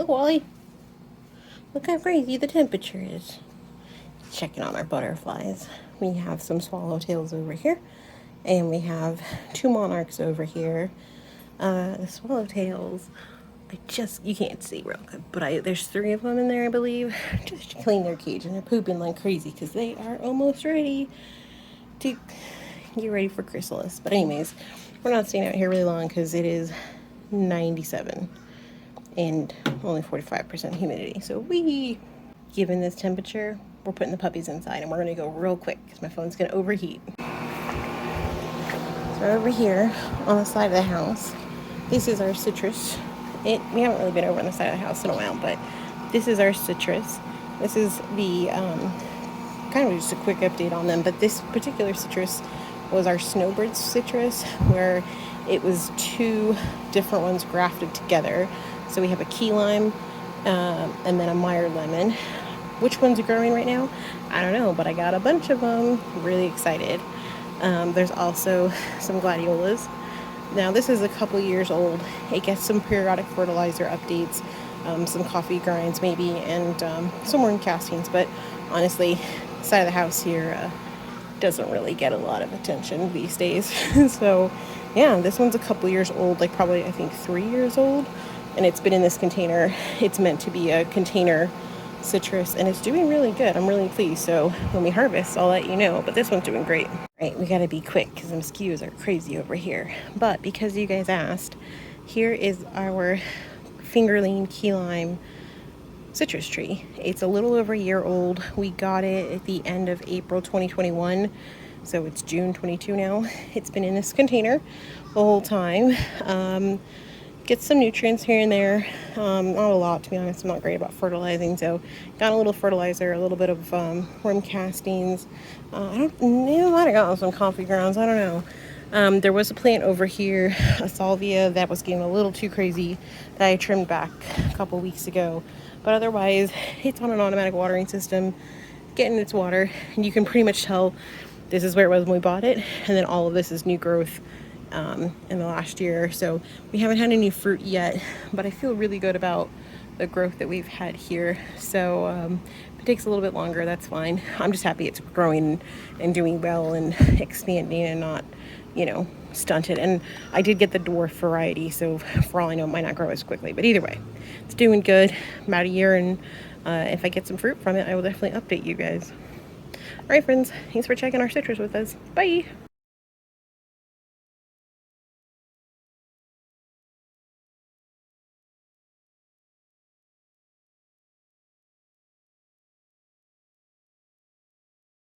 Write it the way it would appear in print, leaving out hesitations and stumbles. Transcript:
Look, Wally. Look how crazy the temperature is. Checking on our butterflies. We have some swallowtails over here. And we have two monarchs over here. The swallowtails, you can't see real good, but there's 3 of them in there, I believe. Just clean their cage, and they're pooping like crazy because they are almost ready to get ready for chrysalis. But anyways, we're not staying out here really long because it is 97 and only 45% humidity. So given this temperature, we're putting the puppies inside, and we're going to go real quick because my phone's going to overheat. So over here on the side of the house, this is our citrus. We haven't really been over on the side of the house in a while, but this is our citrus. This is the kind of just a quick update on them, but this particular citrus was our Snow Bird Citrus, where it was 2 different ones grafted together. So we have a key lime and then a Meyer lemon. Which one's growing right now? I don't know, but I got a bunch of them. Really excited. There's also some gladiolas. Now this is a couple years old. It gets some periodic fertilizer updates, some coffee grinds maybe, and some worm castings. But honestly, the side of the house here doesn't really get a lot of attention these days. So yeah, this one's a couple years old, like probably I think 3 years old, and it's been in this container. It's meant to be a container citrus, and it's doing really good. I'm really pleased. So when we harvest, I'll let you know, but this one's doing great. Right, we gotta be quick because the mosquitoes are crazy over here. But because you guys asked, here is our fingerling key lime citrus tree. It's a little over a year old. We got it at the end of April 2021, so it's June 22 now. It's been in this container the whole time. Gets some nutrients here and there, not a lot, to be honest. I'm not great about fertilizing, so got a little fertilizer, a little bit of worm castings. I don't know, I might have gotten some coffee grounds, I don't know. There was a plant over here, a salvia, that was getting a little too crazy, that I trimmed back a couple weeks ago. But otherwise, it's on an automatic watering system, getting its water, and you can pretty much tell this is where it was when we bought it, and then all of this is new growth in the last year. So we haven't had any fruit yet, but I feel really good about the growth that we've had here. So if it takes a little bit longer, that's fine. I'm just happy it's growing and doing well and expanding and not, stunted. And I did get the dwarf variety, so for all I know, it might not grow as quickly, but either way, it's doing good. About a year, and if I get some fruit from it, I will definitely update you guys. All right, friends, thanks for checking our citrus with us. Bye.